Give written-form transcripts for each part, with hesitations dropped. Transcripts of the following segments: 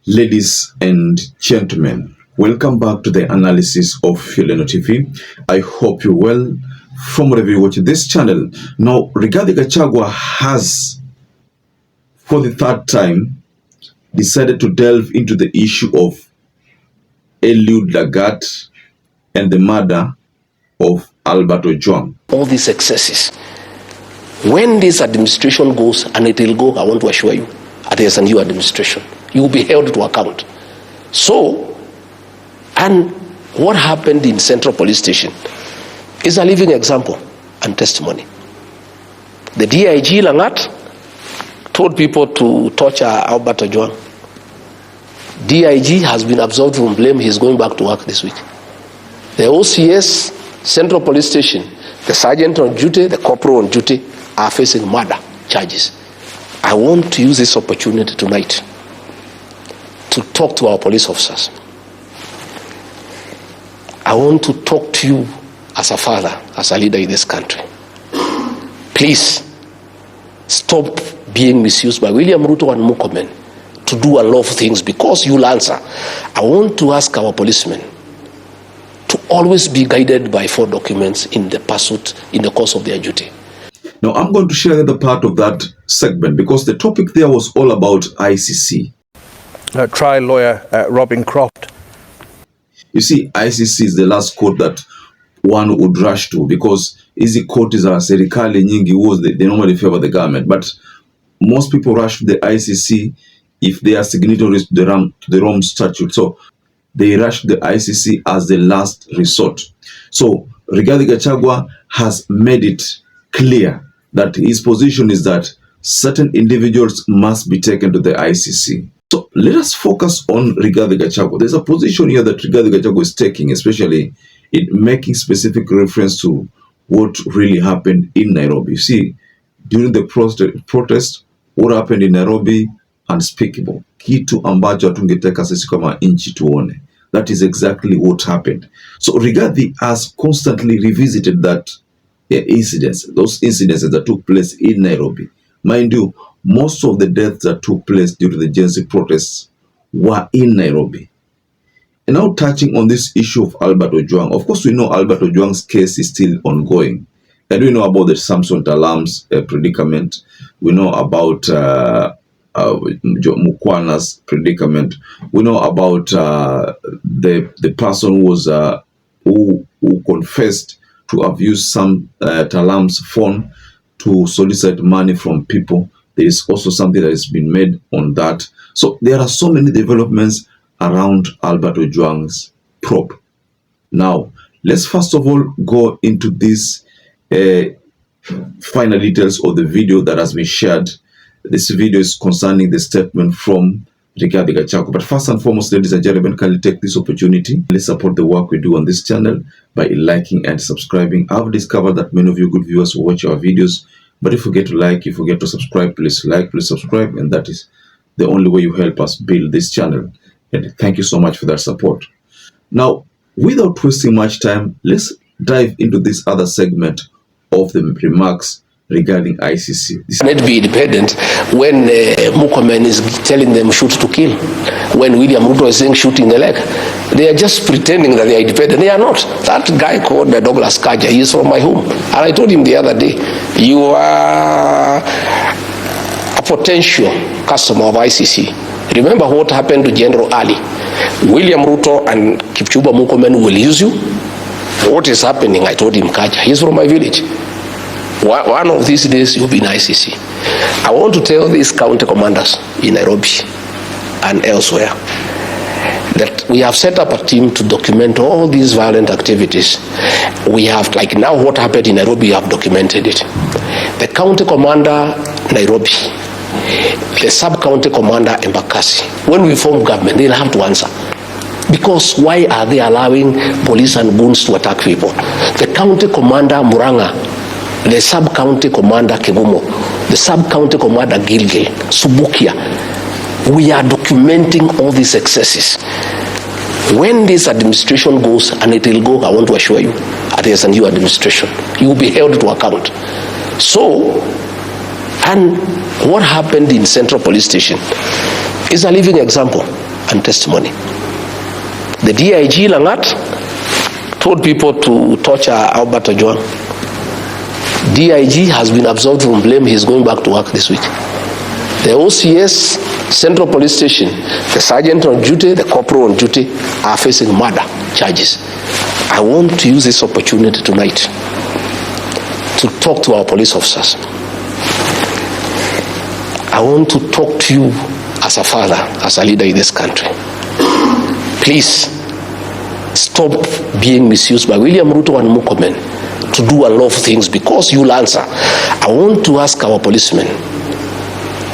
Ladies and gentlemen, welcome back to the analysis of YOLENO TV. I hope you're well from wherever you watch this channel. Now, Rigathi has, for the third time, decided to delve into the issue of LAGAT and the murder of Albert Ojwang. All these excesses. When this administration goes, and it will go, I want to assure you, there's a new administration. You will be held to account. So, and what happened in Central Police Station is a living example and testimony. The DIG LAGAT told people to torture Albert Ojwang. DIG has been absolved from blame. He's going back to work this week. The OCS, Central Police Station, the sergeant on duty, the corporal on duty are facing murder charges. I want to use this opportunity tonight to talk to our police officers. I want to talk to you as a father, as a leader in this country. Please stop being misused by William Ruto and Murkomen to do a lot of things because you'll answer. I want to ask our policemen to always be guided by 4 documents in the pursuit, in the course of their duty. Now, I'm going to share the part of that segment because the topic there was all about ICC. Trial lawyer Robin Croft. You see, ICC is the last court that one would rush to because easy court is a serikali nyingi was they normally favor the government, but most people rush to the ICC if they are signatories to the Rome Statute. So they rush to the ICC as the last resort. So Rigathi has made it clear that his position is that certain individuals must be taken to the ICC. So let us focus on Rigathi. There's a position here that Rigathi is taking, especially in making specific reference to what really happened in Nairobi. You see, during the protest, what happened in Nairobi, unspeakable. Kitu ambacho tungetaka sisi kama nchi tuone. That is exactly what happened. So Rigathi has constantly revisited that incidents, those incidents that took place in Nairobi. Mind you, most of the deaths that took place during the Gen Z protests were in Nairobi. And now touching on this issue of Albert Ojwang, of course we know Albert Ojwang's case is still ongoing. And we know about the Samson Talam's predicament. We know about Mukwana's predicament. We know about the person who was who confessed to have used some Talam's phone to solicit money from people. There is also something that has been made on that. So there are so many developments around Albert Ojwang's probe. Now, let's first of all go into this final details of the video that has been shared. This video is concerning the statement from Rigathi. But first and foremost, ladies and gentlemen, kindly take this opportunity. Let's support the work we do on this channel by liking and subscribing. I've discovered that many of you good viewers watch our videos, but if you forget to like, if you forget to subscribe, please like, please subscribe, and that is the only way you help us build this channel. And thank you so much for that support. Now, without wasting much time, let's dive into this other segment of the remarks regarding ICC. Can it be independent when Murkomen is telling them shoot to kill? When William Ruto is saying shoot in the leg? They are just pretending that they are independent. They are not. That guy called Douglas KANJA, he is from my home. And I told him the other day, you are a potential customer of ICC. Remember what happened to General Ali? William Ruto and Kipchumba Murkomen will use you. What is happening? I told him, KANJA, he's from my village. One of these days you'll be in ICC. I want to tell these county commanders in Nairobi and elsewhere that we have set up a team to document all these violent activities. We have, like now what happened in Nairobi, we have documented it. The county commander, Nairobi, the sub-county commander, Embakasi, when we form government, they'll have to answer. Because why are they allowing police and goons to attack people? The county commander, Muranga, the sub-county commander Kegumo, the sub-county commander Gilgil, Subukia, we are documenting all these excesses. When this administration goes, and it will go, I want to assure you, there's a new administration. You will be held to account. So, and what happened in Central Police Station is a living example and testimony. The DIG LAGAT told people to torture Albert Ojwang. DIG has been absolved from blame. He's going back to work this week. The OCS, Central Police Station, the sergeant on duty, the corporal on duty are facing murder charges. I want to use this opportunity tonight to talk to our police officers. I want to talk to you as a father, as a leader in this country. Please stop being misused by William Ruto and Murkomen to do a lot of things because you'll answer. I want to ask our policemen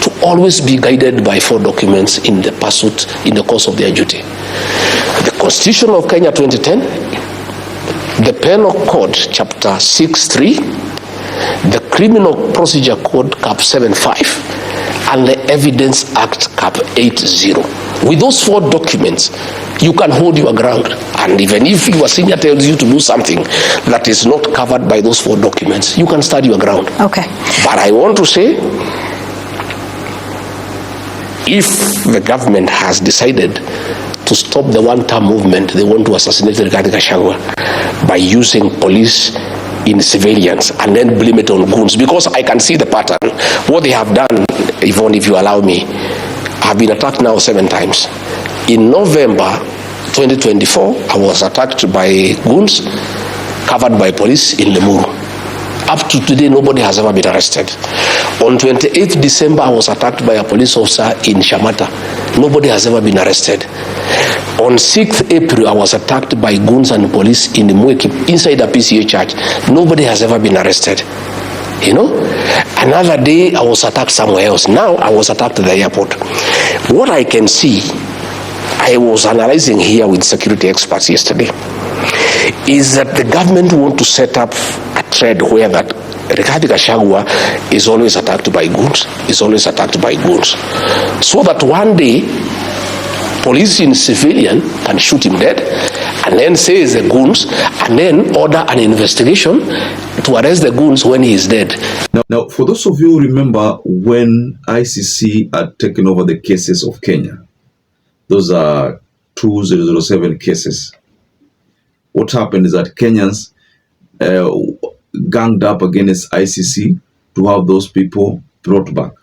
to always be guided by 4 documents in the pursuit, in the course of their duty. The Constitution of Kenya 2010, the Penal Code Chapter 6.3, the Criminal Procedure Code Cap 7.5, and the Evidence Act Cap 8.0. With those 4 documents, you can hold your ground. And even if your senior tells you to do something that is not covered by those 4 documents, you can stand your ground. Okay. But I want to say, if the government has decided to stop the one-term movement, they want to assassinate Rigathi by using police in civilians and then blame it on goons, because I can see the pattern. What they have done, Yvonne, if you allow me, I've been attacked now 7 times. In November 2024, I was attacked by goons covered by police in Lemuru. Up to today, nobody has ever been arrested. On 28th December, I was attacked by a police officer in Shamata. Nobody has ever been arrested. On 6th April, I was attacked by goons and police in Mweki, inside a PCA church. Nobody has ever been arrested. You know? Another day, I was attacked somewhere else. Now, I was attacked at the airport. What I can see, I was analyzing here with security experts yesterday, is that the government want to set up a thread where that Rigathi is always attacked by goons, so that one day police in civilian can shoot him dead and then say it's the goons and then order an investigation to arrest the goons when he is dead. Now, for those of you who remember when ICC had taken over the cases of Kenya, those are 2007 cases. What happened is that Kenyans ganged up against ICC to have those people brought back,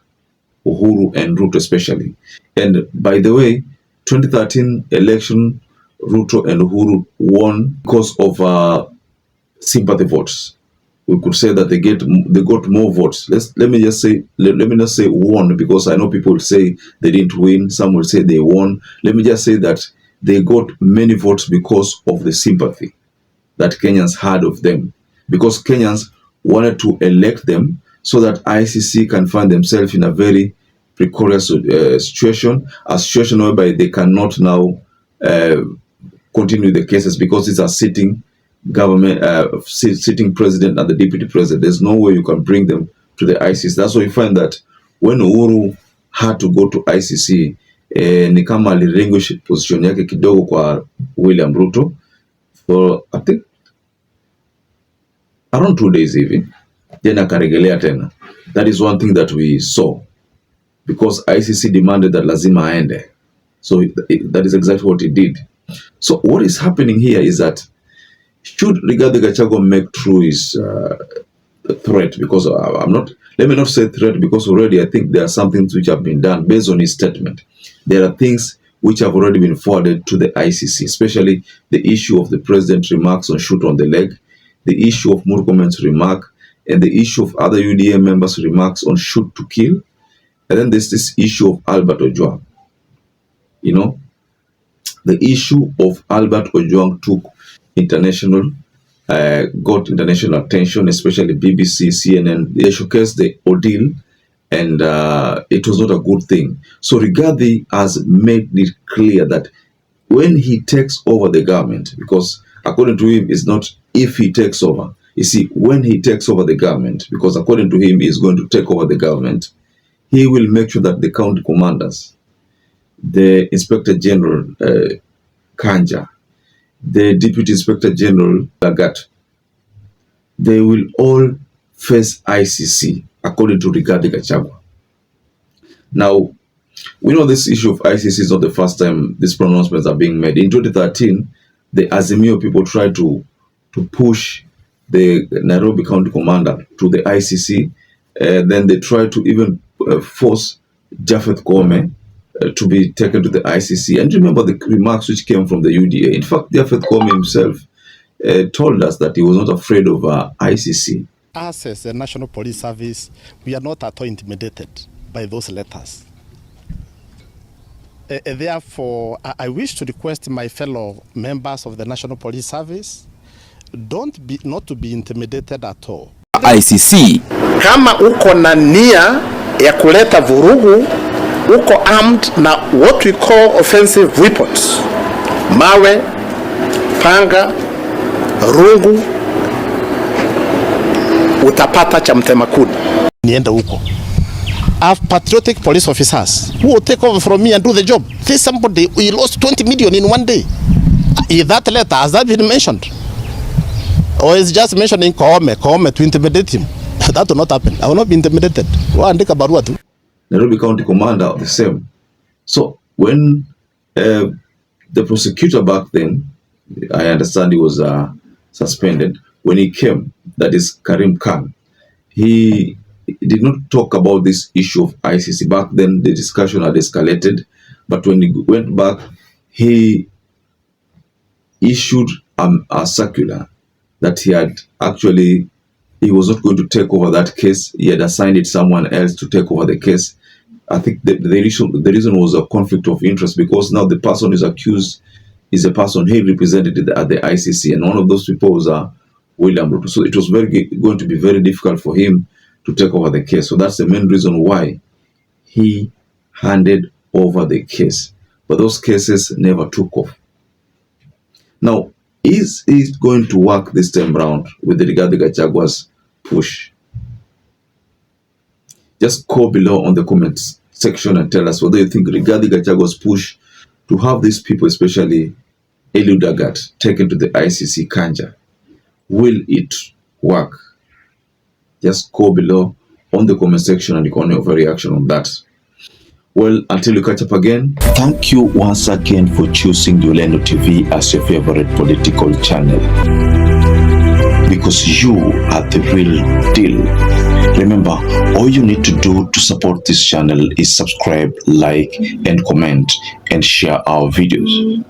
Uhuru and Ruto especially. And by the way, 2013 election, Ruto and Uhuru won because of sympathy votes. We could say that they got more votes. Let me not say won, because I know people will say they didn't win. Some will say they won. Let me just say that they got many votes because of the sympathy that Kenyans had of them, because Kenyans wanted to elect them so that ICC can find themselves in a very precarious situation, a situation whereby they cannot now continue the cases because it's a sitting government, sitting president and the deputy president. There's no way you can bring them to the ICC. That's why you find that when Uhuru had to go to ICC, ni kama alirelinquish position yake kidogo kwa William Ruto for I think around 2 days even, then akaregelea tena. That is one thing that we saw, because ICC demanded that lazima aende. So that is exactly what he did. So what is happening here is that should Rigathi make true his threat, because let me not say threat, because already I think there are some things which have been done based on his statement. There are things which have already been forwarded to the ICC, especially the issue of the president's remarks on shoot on the leg, the issue of Murkomen's remark, and the issue of other UDA members' remarks on shoot to kill. And then there's this issue of Albert Ojwang. You know, the issue of Albert Ojwang got international attention, especially BBC, CNN. They showcased the ordeal, and it was not a good thing. So Rigathi has made it clear that when he takes over the government, because according to him, it's not if he takes over. You see, when he takes over the government, because according to him, he's going to take over the government, he will make sure that the county commanders, the Inspector General KANJA, the Deputy Inspector General LAGAT, they will all face ICC according to Rigathi Gachagua. Now, We know this issue of ICC is not the first time these pronouncements are being made. In 2013, the Azimio people tried to push the Nairobi County Commander to the ICC. Then they tried to even force Japheth Koome to be taken to the ICC. And remember the remarks which came from the UDA. In fact, Japheth Koome himself told us that he was not afraid of ICC. Us as the National Police Service, we are not at all intimidated by those letters. Therefore, I wish to request my fellow members of the National Police Service not to be intimidated at all. ICC. Kama uko na nia ya kuleta vurugu, uko armed na what we call offensive weapons, mawe, panga, rungu, utapata cha mtema kuni. Nienda huko. I have patriotic police officers who will take over from me and do the job. There's somebody who lost 20 million in one day. Is that letter, has that been mentioned? Or is just mentioning Koome to intimidate him? That will not happen. I will not be intimidated. Nairobi County Commander, the same. So when the prosecutor back then, I understand he was suspended, when he came, that is Karim Khan, he did not talk about this issue of ICC. Back then, the discussion had escalated. But when he went back, he issued a circular that he was not going to take over that case. He had assigned it someone else to take over the case. I think the reason was a conflict of interest, because now the person is accused is a person he represented at the ICC, and one of those people was William Ruto. So it was going to be very difficult for him to take over the case. So that's the main reason why he handed over the case. But those cases never took off. Now, is it going to work this time round with the Rigathi Gachagua's push? Just call below on the comments section and tell us whether you think Rigathi Gachagua's push to have these people, especially LAGAT, taken to the ICC KANJA, will it work? Just go below on the comment section and you can have a reaction on that. Well, until we catch up again, thank you once again for choosing YOLENO TV as your favorite political channel, because you are the real deal. Remember, all you need to do to support this channel is subscribe, like, and comment, and share our videos.